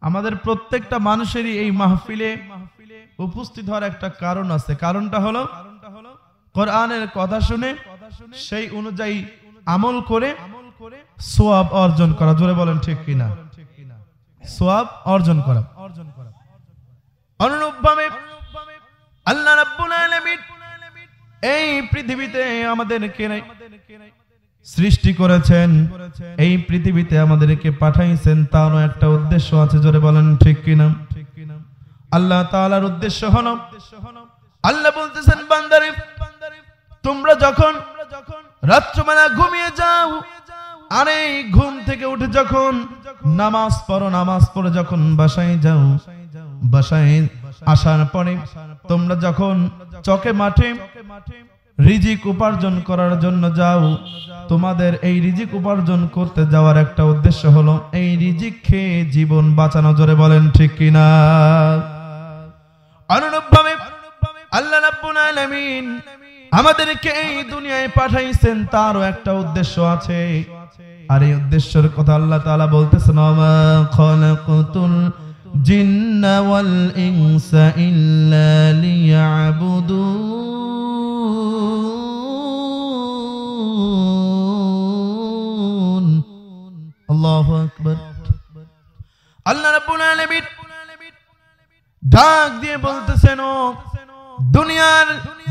আমাদের প্রত্যেকটা মানুষেরই এই মাহফিলে উপস্থিত হওয়ার একটা কারণ আছে। কারণটা হলো কোরআনের কথা শুনে সেই অনুযায়ী আমল করে সওয়াব অর্জন করা। জোরে বলেন ঠিক কিনা? সওয়াব অর্জন করা। অনুরূপভাবে আল্লাহ রাব্বুল আলামিন এই পৃথিবীতে আমাদেরকে সৃষ্টি করেছেন, এই পৃথিবীতে আমাদেরকে পাঠাইছেন, তারও একটা উদ্দেশ্য আছে। জোরে বলেন ঠিক কিনা? আল্লাহ তাআলার উদ্দেশ্য হলো, আল্লাহ বলতেছেন, বান্দারে তোমরা যখন রাত্রিবেলা ঘুমিয়ে যাও, আর এই ঘুম থেকে উঠে যখন নামাজ পড়ো, নামাজ পড়ে যখন বাসায় যাও, বাসায় আসার পরে তোমরা যখন চকে মাঠে রিজিক উপার্জন করার জন্য যাও, তোমাদের এই রিজিক উপার্জন করতে যাওয়ার একটা উদ্দেশ্য হলো এই রিজিক খেয়ে জীবন বাঁচানো। জোরে বলেন ঠিক কিনা? অনুরূপভাবে আল্লাহ রাব্বুল আলামিন আমাদেরকে এই দুনিয়ায় পাঠাইছেন, তারও একটা উদ্দেশ্য আছে। আর এই উদ্দেশ্যের কথা আল্লাহ তাআলা বলতেছেন, ওয়া খালাকাতুল জিন্না ওয়াল ইনসা ইল্লা লিয়াবুদুন। আল্লাহু আকবার। আল্লাহ রাব্বুল আলামিন ডাক দিয়ে বলতেছেন, ও দুনিয়ার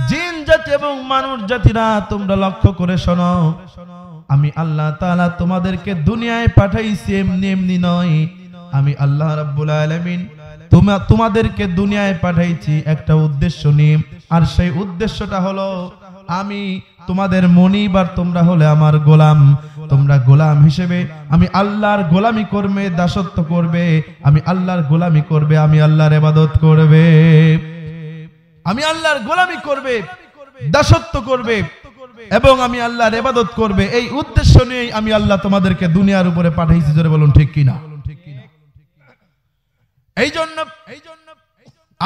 জিন জাতি এবং মানুষ জাতিরা, তোমরা লক্ষ্য করে শোনো, আমি আল্লাহ তাআলা তোমাদেরকে দুনিয়ায় পাঠাইছি এমনি এমনি নয়। আমি আল্লাহ রাব্বুল আলামিন তোমাদেরকে দুনিয়ায় পাঠাইছি একটা উদ্দেশ্য নিয়ে। আর সেই উদ্দেশ্যটা হলো আমি তোমাদের মনিব, আর তোমরা হলে আমার গোলাম। তোমরা গোলাম হিসেবে আমি আল্লাহর গোলামি করবে, দাসত্ব করবে, আমি আল্লাহর গোলামি করবে, আমি আল্লাহর ইবাদত করবে, আমি আল্লাহর গোলামি করবে, দাসত্ব করবে এবং আমি আল্লাহর ইবাদত করবে। এই উদ্দেশ্য নিয়ে আমি আল্লাহ তোমাদেরকে দুনিয়ার উপরে পাঠাইছি। জোরে বলুন ঠিক কিনা? এই জন্য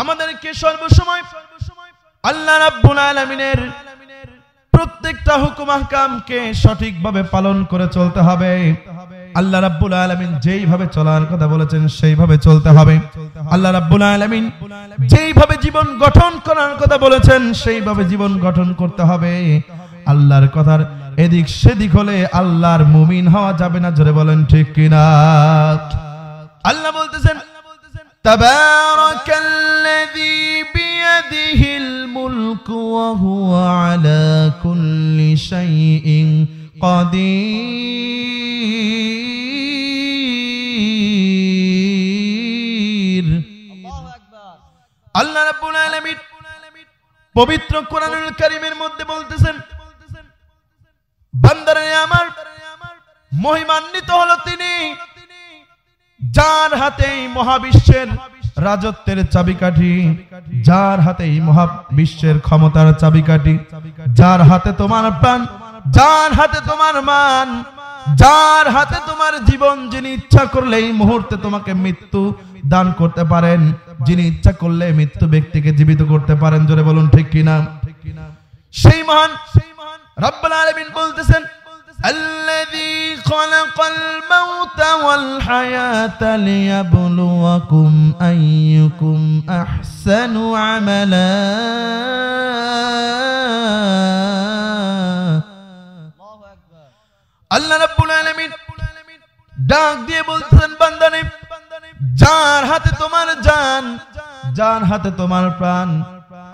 আমাদেরকে সর্বসময় আল্লাহ রাব্বুল আলামিনের প্রত্যেকটা হুকুম আহকামকে সঠিকভাবে পালন করে চলতে হবে। আল্লাহ রাব্বুল আলামিন যেইভাবে চলার কথা বলেছেন সেইভাবে চলতে হবে। আল্লাহ রাব্বুল আলামিন যেইভাবে জীবন গঠন করার কথা বলেছেন সেইভাবে জীবন গঠন করতে হবে। আল্লাহর কথার এদিক সেদিক হলে আল্লাহর মুমিন হওয়া যাবে না। জোরে বলেন ঠিক কিনা? আল্লাহ বলতেছেন, তাবারাকাল্লাযী বিয়াদিহিল মুলকু ওয়া হুয়া আলা কুল্লি শাইইন কাদির। আল্লাহ রাব্বুল আলামিন পবিত্র কোরআনুল কারীমের মধ্যে বলতেছেন, বান্দারে আমার, মহিমান্বিত হলো তিনি যার হাতে মহাবিশ্বের রাজত্বের চাবিকাঠি, যার হাতে মহাবিশ্বের ক্ষমতার চাবিকাঠি, যার হাতে তোমার প্রাণ, যার হাতে তোমার মান, যার হাতে তোমার জীবন। যিনি ইচ্ছা করলে এই মুহূর্তে তোমাকে মৃত্যু দান করতে পারেন, যিনি ইচ্ছা করলে মৃত্যু ব্যক্তিকে জীবিত করতে পারেন। জোরে বলুন ঠিক কিনা? সেই মহান রব্বুল আলামিন বলতেছেন, الذي خلق الموت والحياة ليبلوكم أيكم أحسن عملا। আল্লাহ রাব্বুল আলামিন ডাক দিয়ে বলতেছেন, বান্দারে যার হাতে তোমার জান, যার হাতে তোমার প্রাণ,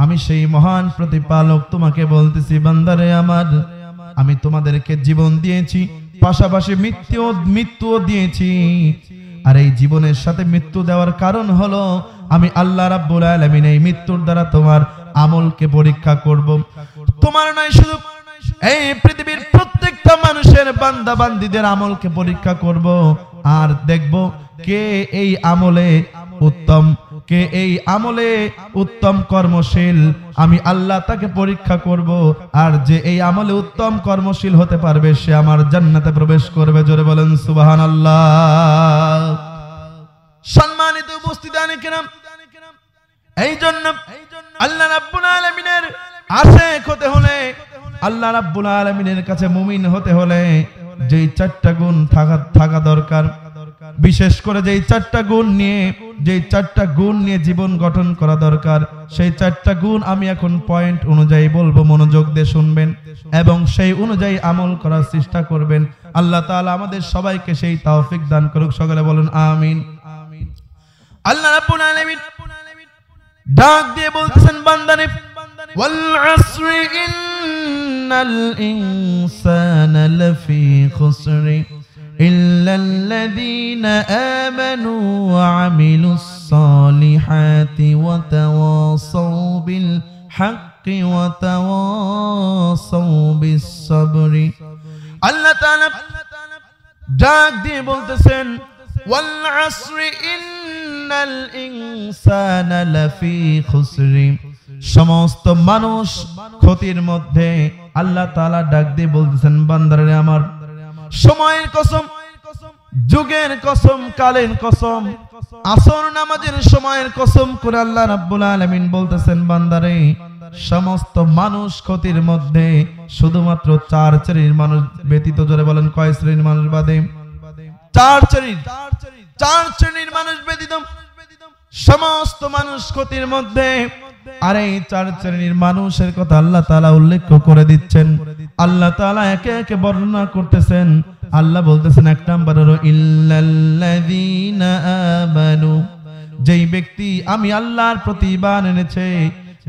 আমি সেই মহান প্রতিপালক তোমাকে বলতেছি, বান্দারে আমার, আমি তোমাদেরকে জীবন দিয়েছি, পাশাপাশি মৃত্যুও দিয়েছি। আর এই জীবনের সাথে মৃত্যু দেওয়ার কারণ হলো আমি আল্লাহ রাব্বুল আলামিন এই মৃত্যুর দ্বারা তোমার আমলকে পরীক্ষা করব। তোমার নয়, শুধু এই পৃথিবীর প্রত্যেকটা মানুষের বান্দা বান্দীদের আমলকে পরীক্ষা করব। আর দেখব কে এই আমলে উত্তম, কে এই আমলে উত্তম কর্মশীল। আমি আল্লাহ তাকে পরীক্ষা করব। আর যে এই আমলে উত্তম কর্মশীল হতে পারবে সে আমার জান্নাতে প্রবেশ করবে। জোরে বলেন সুবহানাল্লাহ। সম্মানিত উপস্থিতি কিরাম, এই জন্য আল্লাহ রাব্বুল আলামিনের আশিক হতে হলে, আল্লাহ রাব্বুল আলামিনের কাছে মুমিন হতে হলে যেই চারটা গুণ থাকা দরকার, বিশেষ করে যেই চারটা গুণ নিয়ে জীবন গঠন করা দরকার, সেই চারটা গুণ আমি এখন পয়েন্ট অনুযায়ী বলবো, মনোযোগ দিয়ে শুনবেন এবং সেই অনুযায়ী আমল করার চেষ্টা করবেন। আল্লাহ তাআলা আমাদের সবাইকে সেই তৌফিক দান করুক, সকলে বলুন আমিন। আল্লাহ রাব্বুল আলামিন ডাক দিয়ে বলতেছেন বান্দারে, ওয়াল আসরি ইন্নাল ইনসানা লাফি খুসরি ইল্লাল্লাযীনা আমানু ওয়া আমিলুস সালিহাতি ওয়া তাওয়াসাউ বিল হাক্কি ওয়া তাওয়াসাউ বিস সাবরি। আল্লাহ তাআলা ডাক দিয়ে বলতেছেন, ওয়াল আসরি ইন্নাল ইনসানা লাফি খুসরি, সমস্ত মানুষ ক্ষতির মধ্যে। আল্লাহ তাআলা ডাক দিয়ে বলতেছেন, বান্দারে আমার, সময়ের কসম, যুগের কসম, কালের কসম, আসর নামাজের সময়ের কসম করে আল্লাহ রাব্বুল আলামিন বলতেছেন, বান্দারে সমস্ত মানুষ ক্ষতির মধ্যে, শুধুমাত্র চার শ্রেণীর মানুষ ব্যতীত। জোরে বলেন, কয় শ্রেণীর মানুষ বাদে? চার শ্রেণীর মানুষ ব্যতীত সমস্ত মানুষ ক্ষতির মধ্যে। আর এই চার শ্রেণীর মানুষের কথা আল্লাহ তাআলা উল্লেখ করে দিচ্ছেন। আল্লাহ তাআলা একে একে বর্ণনা করতেছেন। আল্লাহ বলতেছেন, এক নাম্বার হলো ইল্লাল্লাযীনা আমানু, যেই ব্যক্তি আমি আল্লাহর প্রতি ঈমান এনেছে,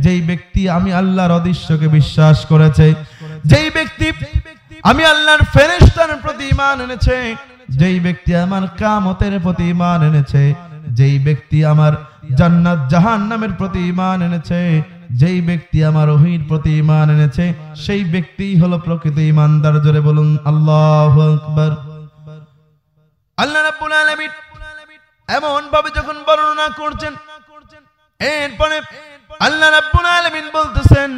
যেই ব্যক্তি আমি আল্লাহর অদৃশ্যকে বিশ্বাস করেছে, যেই ব্যক্তি আমি আল্লাহর ফেরেশতার প্রতি ঈমান এনেছে, যেই ব্যক্তি আমার কিয়ামতের প্রতি ঈমান এনেছে, যেই ব্যক্তি আমার জান্নাত জাহান্নামের প্রতি ঈমান এনেছে, যেই ব্যক্তি আমার ওহীর প্রতি ঈমান এনেছে, সেই ব্যক্তি হলো প্রকৃত ঈমানদার। জোরে বলুন আল্লাহু আকবার। আল্লাহ রাব্বুল আলামিন এমন ভাবে যখন বর্ণনা করছেন, এরপরে আল্লাহ রাব্বুল আলামিন বলতেছেন,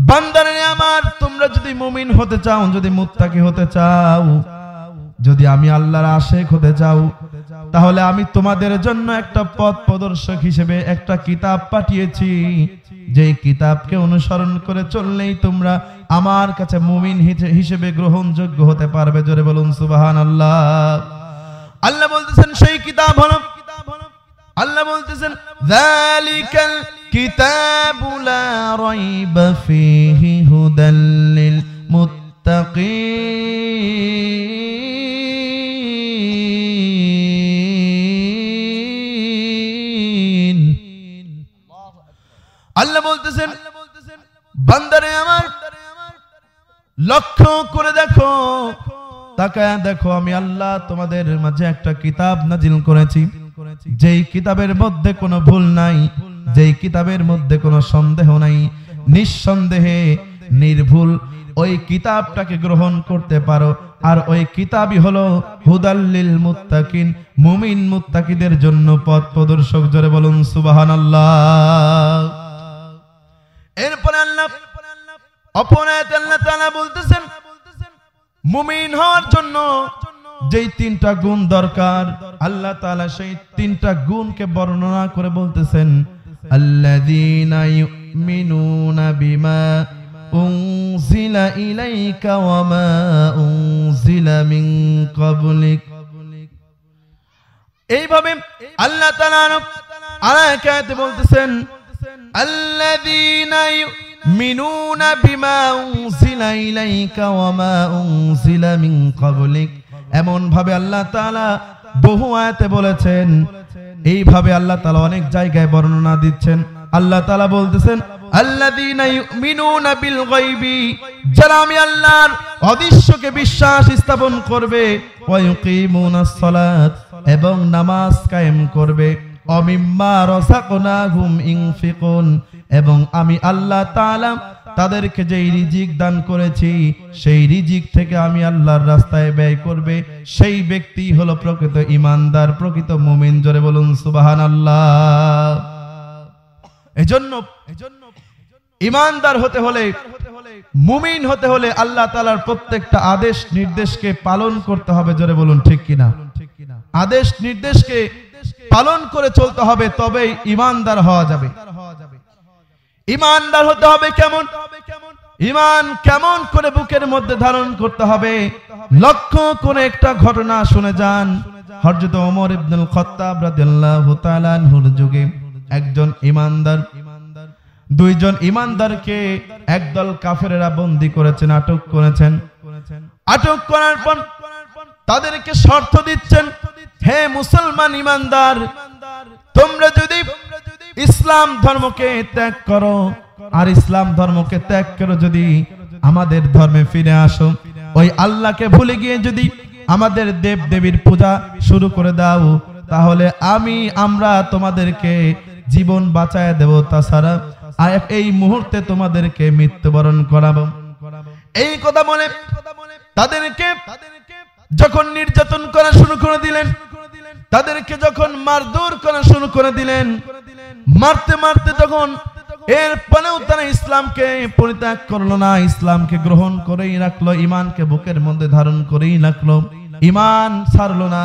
বান্দারে আমার, তোমরা যদি মুমিন হতে চাও, যদি মুত্তাকি হতে চাও, যদি আমি আল্লাহর আশিক হতে চাও, তাহলে আমি তোমাদের জন্য একটা পথ প্রদর্শক হিসেবে একটা কিতাব পাঠিয়েছি। যেই কিতাবকে অনুসরণ করে চললেই তোমরা আমার কাছে মুমিন হিসেবে গ্রহণযোগ্য হতে পারবে। জোরে বলুন সুবহানাল্লাহ। আল্লাহ বলতেছেন, সেই কিতাব হলো, আল্লাহ বলতেছেন, যালিকাল কিতাবু লা রাইবা ফীহি হুদাল লিল মুত্তাকিন। আল্লাহ বলতেছেন, বান্দারে আমার, লক্ষ্য করে দেখো, তাকায় দেখো, আমি আল্লাহ তোমাদের মাঝে একটা কিতাব নাজিল করেছি, যেই কিতাবের মধ্যে কোনো ভুল নাই, যেই কিতাবের মধ্যে কোনো সন্দেহ নাই, নিঃসন্দেহে নির্ভুল ওই কিতাবটাকে গ্রহণ করতে পারো। আর ওই কিতাবই হলো হুদাল লিল মুত্তাকিন, মুমিন মুত্তাকিদের জন্য পথ প্রদর্শক। জোরে বলুন সুবহানাল্লাহ। এরপরে আল্লাহ অপর আয়াতে আল্লাহ তাআলা বলতেছেন, মুমিন হওয়ার জন্য যেই তিনটা গুণ দরকার, আল্লাহ তাআলা সেই তিনটা গুণকে বর্ণনা করে বলতেছেন, আল্লাযীনা ইউমিনুনা বিমা উনজিলা ইলাইকা ওয়া মা উনজিলা মিন ক্বাবলিক। এইভাবে আল্লাহ তাআলা আরেক আয়াতে বলতেছেন, আল্লাযীনা ইউমিনুনা বিমা উনজিলা ইলাইকা ওয়া মা উনজিলা মিন ক্বাবলিক। এমন ভাবে আল্লাহ তাআলা বহু আয়াতে বলেছেন। এইভাবে আল্লাহ তাআলা অনেক জায়গায় বর্ণনা দিচ্ছেন। আল্লাহ তাআলা বলতেছেন, আল্লাযীনা ইউমিনুনা বিল গায়বি, যারা আমি আল্লাহর অদৃশ্যকে বিশ্বাস স্থাপন করবে, ওয়া ইউকিমুনাস সালাত, এবং নামাজ কায়েম করবে, ওয়া মিম্মা রাযাকনাহুম ইনফিকুন, এবং আমি আল্লাহ তাআলা তাদেরকে যেই রিজিক দান করেছি, সেই রিজিক থেকে আমি আল্লাহর রাস্তায় ব্যয় করবে, সেই ব্যক্তি হলো প্রকৃত ঈমানদার, প্রকৃত মুমিন। জোরে বলুন সুবহানাল্লাহ। এজন্য ঈমানদার হতে হলে, মুমিন হতে হলে আল্লাহ তাআলার প্রত্যেকটা আদেশ নির্দেশকে পালন করতে হবে। জোরে বলুন ঠিক কিনা? আদেশ নির্দেশকে পালন করে চলতে হবে, তবেই ঈমানদার হওয়া যাবে। ঈমানদার হতে হবে কেমন? ঈমান কেমন করে বুকের মধ্যে ধারণ করতে হবে? লক্ষ্য করে একটা ঘটনা শুনে যান। হযরত ওমর ইবনুল খাত্তাব রাদিয়াল্লাহু তাআলা আনহুর যুগে একজন ঈমানদার দুইজন ঈমানদারকে একদল কাফেরেরা বন্দী করেছেন, আটক করেছেন। আটক করার পর তাদেরকে শর্ত দিচ্ছেন, হে মুসলমান ঈমানদার, তোমরা যদি ইসলাম ধর্মকে ত্যাগ করো আর ইসলাম ধর্মকে ত্যাগ করে যদি আমাদের ধর্মে ফিরে আসো, ওই আল্লাহকে ভুলে গিয়ে যদি আমাদের দেব দেবীর পূজা শুরু করে দাও, তাহলে আমরা তোমাদেরকে জীবন বাঁচায় দেব, তাছাড়া এই মুহূর্তে তোমাদেরকে মৃত্যুবরণ করাবো। এই কথা বলে তাদেরকে যখন নির্যাতন করা শুরু করে দিলেন, তাদেরকে যখন মারধর করা শুরু করে দিলেন, মারতে মারতে তখন এরপরেও তারা ইসলামকে পরিত্যাগ করলো না, ইসলামকে গ্রহণ করেই রাখলো, ঈমানকে বুকের মধ্যে ধারণ করেই রাখলো, ঈমান ছাড়লো না।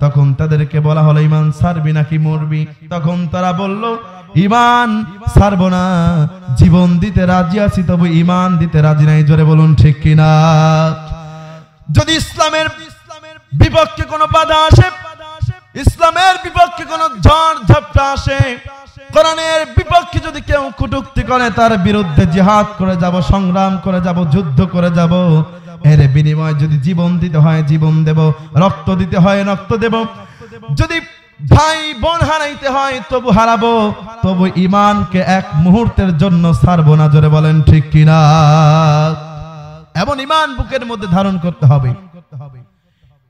তখন তাদেরকে বলা হলো, ঈমান ছাড়বি নাকি মরবি? তখন তারা বলল, ঈমান ছাড়বো না, জীবন দিতে রাজি আছি, তবে ঈমান দিতে রাজি নাই। জোরে বলুন ঠিক কিনা? যদি ইসলামের বিপক্ষে কোনো বাধা আসে, ইসলামের বিপক্ষে কোনো ঝড় ঝাপটা আসে, কোরআনের বিপক্ষে যদি কেউ কটূক্তি করে, তার বিরুদ্ধে জিহাদ করে যাব, সংগ্রাম করে যাব, যুদ্ধ করে যাব। এর বিনিময়ে যদি জীবন দিতে হয় জীবন দেব, রক্ত দিতে হয় রক্ত দেব, যদি ভাই বোন হারাইতে হয় তবু হারাবো, তবু ঈমানকে এক মুহূর্তের জন্য ছাড়বো না। জোরে বলেন ঠিক কিনা? এমন ঈমান বুকের মধ্যে ধারণ করতে হবে।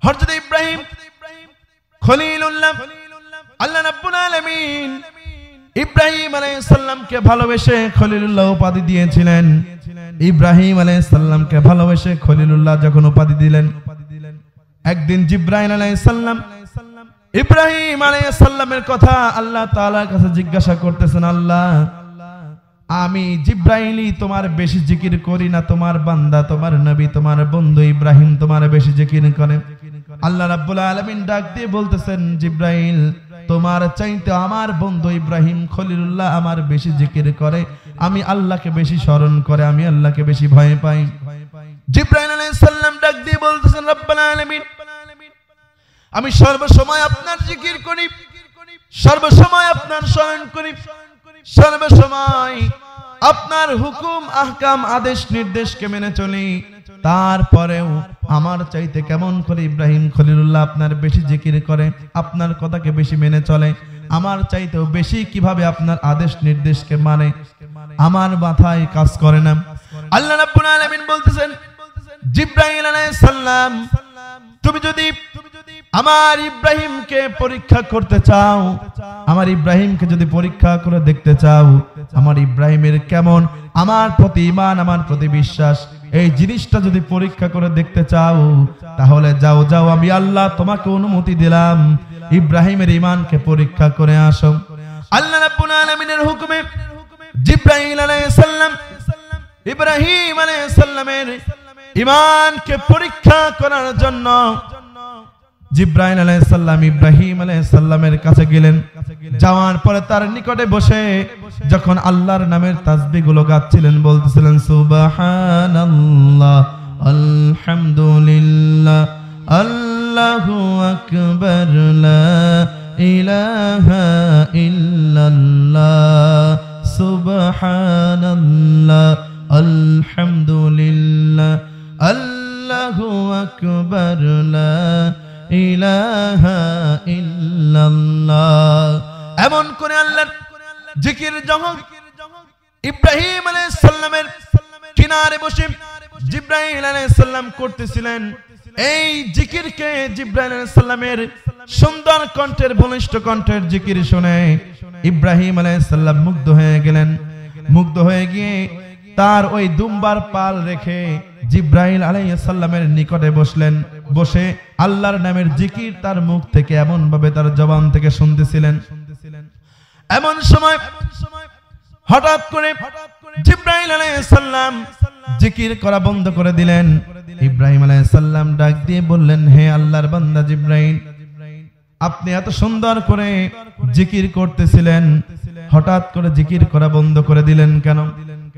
হযরত ইব্রাহিম খলিলুল্লাহ, আল্লাহ রাব্বুল আলামিন ইব্রাহিম আলাইহিস সালামকে ভালোবেসে খলিলুল্লাহ উপাধি দিয়েছিলেন। ইব্রাহিম আলাইহিস সালামকে ভালোবেসে খলিলুল্লাহ যখন উপাধি দিলেন, একদিন জিবরাইল আলাইহিস সালাম ইব্রাহিম আলাইহিস সালামের কথা আল্লাহ তাআলার কাছে জিজ্ঞাসা করতেছেন, আল্লাহ, আমি জিবরাইলই তোমার বেশি জিকির করি না তোমার বান্দা, তোমার নবী, তোমার বন্ধু ইব্রাহিম তোমার বেশি জিকির করে? আল্লাহ রাব্বুল আলামিন ডাক দিয়ে বলতেছেন, জিবরাইল, তোমার চাইতে আমার বন্ধু ইব্রাহিম খলিলুল্লাহ আমার বেশি জিকির করে, আমি আল্লাহকে বেশি স্মরণ করে, আমি আল্লাহকে বেশি ভয় পাই। জিবরাইল আলাইহিস সালাম ডাক দিয়ে বলতেছেন, রব্বুল আলামিন, আমি সর্বসময় আপনার জিকির করি, সর্বসময় আপনার স্মরণ করি, সর্বসময় আপনার হুকুম আহকাম আদেশ নির্দেশকে মেনে চলি, তারপরেও আমার চাইতে কেমন করে ইব্রাহিম খলিলুল্লাহ আপনার বেশি জিকির করে, আপনার কথাকে বেশি মেনে চলে, আমার চাইতেও বেশি কিভাবে আপনার আদেশ নির্দেশকে মানে, আমার মাথায় কাজ করে না। আল্লাহ রাব্বুল আলামিন বলতেছেন, জিবরাইল আলাইহিস সালাম, তুমি যদি আমার ইব্রাহিমকে পরীক্ষা করতে চাও, আমার ইব্রাহিমকে যদি পরীক্ষা করে দেখতে চাও, আমার ইব্রাহিমের কেমন আমার প্রতি ঈমান, আমার প্রতি বিশ্বাস, এই জিনিসটা যদি পরীক্ষা করে দেখতে চাও, তাহলে যাও যাও, আমি আল্লাহ তোমাকে অনুমতি দিলাম, ইব্রাহিমের ঈমানকে পরীক্ষা করে আসো। আল্লাহ রাব্বুল আলামিনের হুকুমে জিবরাইল আলাইহিস সালাম ইব্রাহিম আলাইহিস সালামের ঈমানকে পরীক্ষা করার জন্য জিবরাইল আলাইহিস সালাম ইব্রাহিম আলাইহিস সালামের কাছে গেলেন। যাওয়ার পরে তার নিকটে বসে যখন আল্লাহর নামের তাসবিহগুলো গাচ্ছিলেন, বলতেছিলেন, সুবহানাল্লাহ, আলহামদুলিল্লাহ, আল্লাহু আকবার, লা ইলাহা ইল্লাল্লাহ, সুবহানাল্লাহ, আলহামদুলিল্লাহ, আল্লাহু আকবার, লা ইলাহা ইল্লাল্লাহ। এমন করে আল্লাহর জিকির যখন ইব্রাহিম আলাইহিস সালামের কিনারে বসে জিবরাইল আলাইহিস সালাম করতেছিলেন, এই জিকিরকে জিবরাইল আলাইহিস সালামের সুন্দর কণ্ঠের, বলিষ্ঠ কণ্ঠের জিকির শুনে ইব্রাহিম আলাইহিস সালাম মুগ্ধ হয়ে গেলেন। মুগ্ধ হয়ে গিয়ে তার ওই দুম্বার পাল রেখে জিবরাইল আলাইহিস সালামের নিকটে বসলেন। বসে আল্লাহর নামের জিকির তার মুখ থেকে এমন ভাবে তার জবান থেকে শুনতেছিলেন। এমন সময় হঠাৎ করে জিবরাইল আলাইহিস সালাম জিকির করা বন্ধ করে দিলেন। ইব্রাহিম আলাইহিস সালাম ডাক দিয়ে বললেন, হে আল্লাহর বান্দা জিবরাইল, আপনি এত সুন্দর করে জিকির করতেছিলেন, হঠাৎ করে জিকির করা বন্ধ করে দিলেন কেন?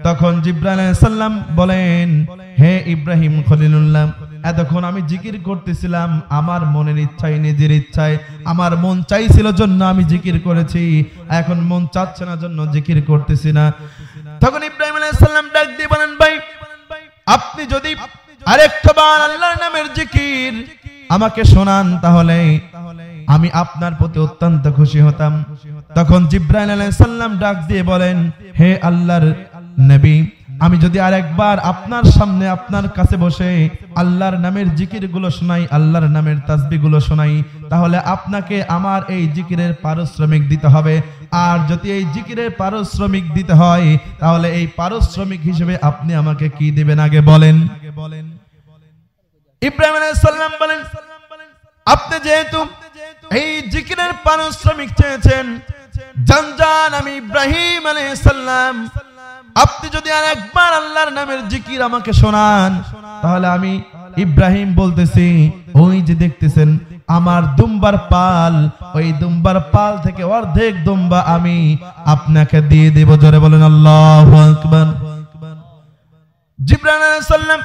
তখন জিবরাইল আলাইহিস সালাম বলেন, হে ইব্রাহিম খলিলুল্লাহ, এতক্ষণ আমি জিকির করতেছিলাম আমার মনের ইচ্ছায়, নিজের ইচ্ছায়, আমার মন চাইছিল জন্য আমি জিকির করেছি, এখন মন চাচ্ছে না জন্য জিকির করতেছি না। তখন ইব্রাহিম আলাইহিস সালাম ডাক দিয়ে বলেন, ভাই আপনি যদি আরেকটাবার আল্লাহর নামের জিকির আমাকে শোনান তাহলে আমি আপনার প্রতি অত্যন্ত খুশি হতাম। তখন জিবরাইল আলাইহিস সালাম ডাক দিয়ে বলেন, হে আল্লাহর নবী, আমি যদি আরেকবার আপনার সামনে আপনার কাছে বসে আল্লাহর নামের জিকির গুলো শোনাই, আল্লাহর নামের তাসবিহ গুলো শোনাই, তাহলে আপনাকে আমার এই জিকিরের পারিশ্রমিক দিতে হবে। আর যদি এই জিকিরের পারিশ্রমিক দিতে হয় তাহলে এই পারিশ্রমিক হিসেবে আপনি আমাকে কি দিবেন আগে বলেন। ইব্রাহিম আলাইহিস সালাম বলেন, আপনি যেহেতু এই জিকিরের পারিশ্রমিক চেয়েছেন, জান আমি ইব্রাহিম আলাইহিস সালাম, আপনি যদি আরেকবার আল্লাহর নামের জিকির আমাকে শোনান তাহলে আমি ইব্রাহিম বলতেছি, ওই যে দেখতেছেন আমার দুম্বার পাল, ওই দুম্বার পাল থেকে অর্ধেক দুম্বা আমি আপনাকে দিয়ে দেব। জোরে বলেন আল্লাহু আকবার। জিবরাইল আলাইহিস সালাম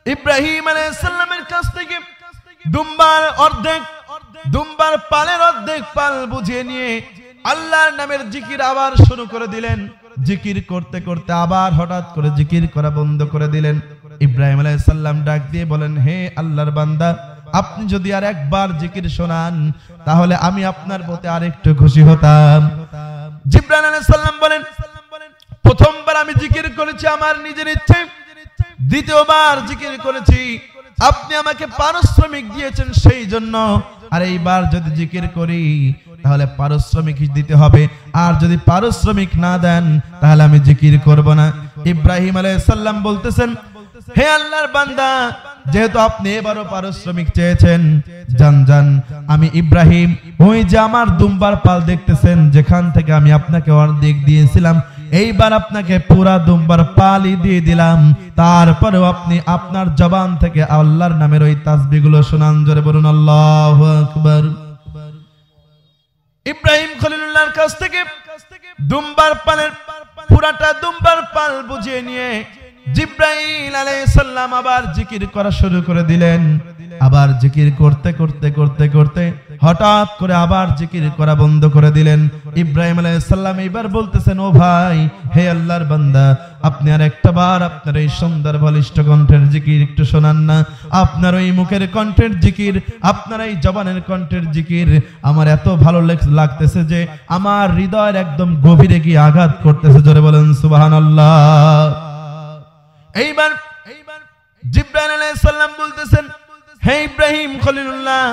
ইব্রাহিম আলাইহিস সালামের কাছ থেকে দুম্বার পালের অর্ধেক পাল বুঝিয়ে নিয়ে আল্লাহর নামের জিকির আবার শুরু করে দিলেন। জিকির করতে করতে আবার হঠাৎ করে জিকির করা বন্ধ করে দিলেন। ইব্রাহিম আলাইহিস সালাম ডাক দিয়ে বলেন, হে আল্লাহর বান্দা, আপনি যদি আর একবার জিকির শোনান তাহলে আমি আপনার প্রতি আরেকটু খুশি হতাম। জিবরাইল আলাইহিস সালাম বলেন, প্রথমবার আমি জিকির করেছি আমার নিজের ইচ্ছে, দ্বিতীয়বার জিকির করেছি আপনি আমাকে পারিশ্রমিক দিয়েছেন সেই জন্য, আর এইবার যদি জিকির করি তাহলে পারিশ্রমিক দিতে হবে, আর যদি পারিশ্রমিক না দেন তাহলে আমি জিকির করব না। ইব্রাহিম আলাইহিস সালাম বলতেছেন, হে আল্লাহর বান্দা, যেহেতু আপনি এবারও পারিশ্রমিক চেয়েছেন, জান আমি ইব্রাহিম ওই যে আমার দুম্বার পাল দেখতেছেন যেখান থেকে আমি আপনাকে অর্ধেক দিয়েছিলাম, এইবার আপনাকে পুরা দুম্বার পালই দিয়ে দিলাম। তারপরেও আপনি আপনার জবান থেকে আল্লাহর নামের ওই তাসবিহ গুলো শোনান। জোরে বলুন আল্লাহু আকবার। ইব্রাহিম খলিলুল্লাহর কাছ থেকে দুম্বার পালের পুরাটা দুম্বার পাল বুঝিয়ে নিয়ে জিবরাইল আলাইহিস সালাম আবার জিকির করা শুরু করে দিলেন। আবার জিকির করতে করতে করতে করতে হঠাৎ করে আবার জিকির করা বন্ধ করে দিলেন। ইব্রাহিম আলাইহিস সালাম এবার বলতেছেন, ও ভাই, হে আল্লাহর বান্দা, আপনি আর একটা বার আপনার এই সুন্দর বলিষ্ঠ কণ্ঠের জিকির একটু শোনান না। আপনার ওই মুখের কণ্ঠের জিকির, আপনার এই জবানের কণ্ঠের জিকির আমার এত ভালো লাগতেছে যে আমার হৃদয়ের একদম গভীরে গিয়ে আঘাত করতেছে। জোরে বলেন সুবহানাল্লাহ। এইবার জিবরাইল আলাইহিস সালাম বলতেছেন, হে ইব্রাহিম খলিলুল্লাহ,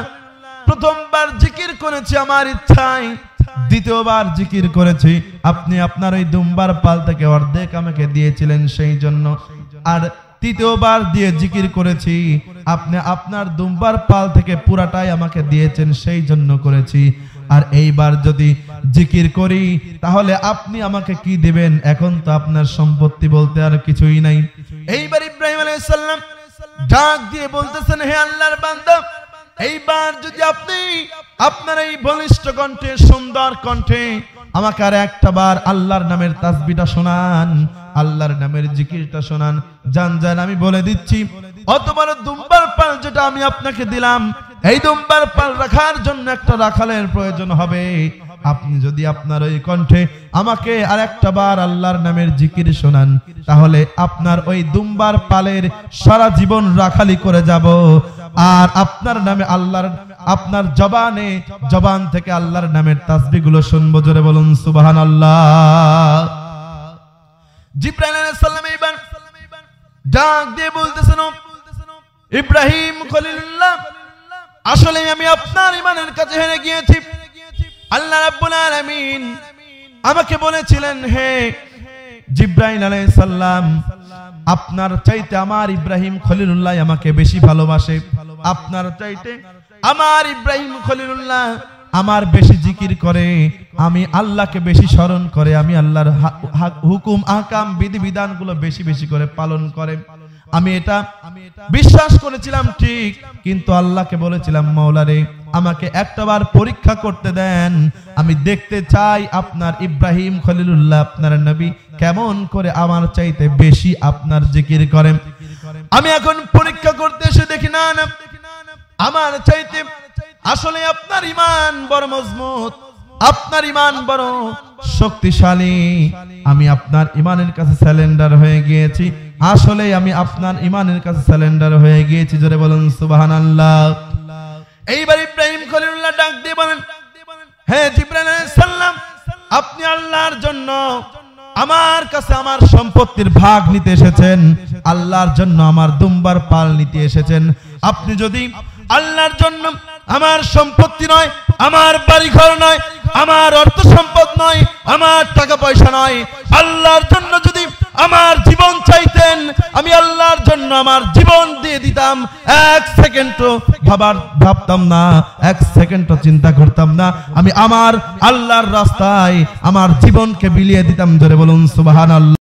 প্রথমবার জিকির করেছি আমার ইচ্ছায়, দ্বিতীয়বার জিকির করেছি আপনি আপনার ওই দুম্বার পাল থেকে অর্ধেক আমাকে দিয়েছিলেন সেই জন্য, আর তৃতীয়বার দিয়ে জিকির করেছি আপনি আপনার দুম্বার পাল থেকে পুরাটাই আমাকে দিয়েছেন সেই জন্য করেছি। আর এইবার যদি জিকির করি তাহলে আপনি আমাকে কি দিবেন? এখন তো আপনার সম্পত্তি বলতে আর কিছুই নাই। এইবার ইব্রাহিম আলাইহিস সালাম ডাক দিয়ে বলতেছেন, হে আল্লাহর বান্দা, এইবার যদি আপনি আপনার এই বলিষ্ঠ কণ্ঠে, সুন্দর কণ্ঠে আমাকে আর একটা বার আল্লাহর নামের তাসবিহটা শোনান, আল্লাহর নামের জিকিরটা শোনান, জান আমি বলে দিচ্ছি অত বড় দুম্বার পাল যেটা আমি আপনাকে দিলাম, এই দুম্বার পাল রাখার জন্য একটা রাখালের প্রয়োজন হবে। আপনি যদি আপনার ওই কণ্ঠে আমাকে আর একটা বার আল্লাহর নামের জিকির শোনান তাহলে আপনার ওই দুম্বার পালের সারা জীবন রাখালি করে যাব, আর আপনার নামে আল্লাহর, আপনার জবান থেকে আল্লাহর নামের তাসবিহ গুলো শুনবো। জোরে বলুন সুবহানাল্লাহ। জিবরাইল আলাইহিস সালাম এইবার ডাক দিয়ে বলতেছেন, ইব্রাহিম খলিলুল্লাহ, আসলে আমি আপনার ঈমানের কাছে হেরে গিয়েছি। আল্লাহ রাব্বুল আলামিন আমাকে বলেছিলেন, হে জিবরাইল আলাইহিস সালাম, আপনার চাইতে আমার ইব্রাহিম খলিলুল্লাহ আমাকে বেশি ভালোবাসে, আপনার চাইতে আমার ইব্রাহিম খলিলুল্লাহ আমার বেশি জিকির করে, আমি আল্লাহকে বেশি স্মরণ করে, আমি আল্লাহর হুকুম আহকাম বিধি বিধানগুলো বেশি বেশি করে পালন করে। আমি এটা বিশ্বাস করেছিলাম ঠিক, কিন্তু আল্লাহকে বলেছিলাম, মাওলা রে, আমাকে একটাবার পরীক্ষা করতে দেন, আমি দেখতে চাই আপনার ইব্রাহিম খলিলুল্লাহ, আপনার নবী কেমন করে আমার চাইতে বেশি আপনার জিকির করেন। আমি এখন পরীক্ষা করতে এসে দেখি না না আমার চাইতে আসলে আপনার ঈমান বড় মজবুত, আপনার ঈমান বড় শক্তিশালী। আমি আপনার ঈমানের কাছে সারেন্ডার হয়ে গিয়েছি, আসলে আমি আপনার ঈমানের কাছে সারেন্ডার হয়ে গিয়েছি। জোরে বলুন সুবহানাল্লাহ। এইবার ইব্রাহিম খলিলুল্লাহ ডাক দিয়ে বলেন, হে জিবরাইল আলাইহিস সালাম, আপনি আল্লাহর জন্য আমার কাছে আমার সম্পত্তির ভাগ নিতে এসেছেন, আল্লাহর জন্য আমার দুম্বার পাল নিতে এসেছেন। আপনি যদি আল্লাহর জন্য আমার সম্পত্তি নয়, আমার বাড়িঘর নয়, আমার অর্থ সম্পদ নয়, আমার টাকা পয়সা নয়, আল্লাহর জন্য যদি আমার জীবন চাইতেন, আমি আল্লাহর জন্য আমার জীবন দিয়ে দিতাম। এক সেকেন্ডও ভাবতাম না, এক সেকেন্ডও চিন্তা করতাম না, আমি আমার আল্লাহর রাস্তায় আমার জীবনকে বিলিয়ে দিতাম। জোরে বলুন সুবহানাল্লাহ।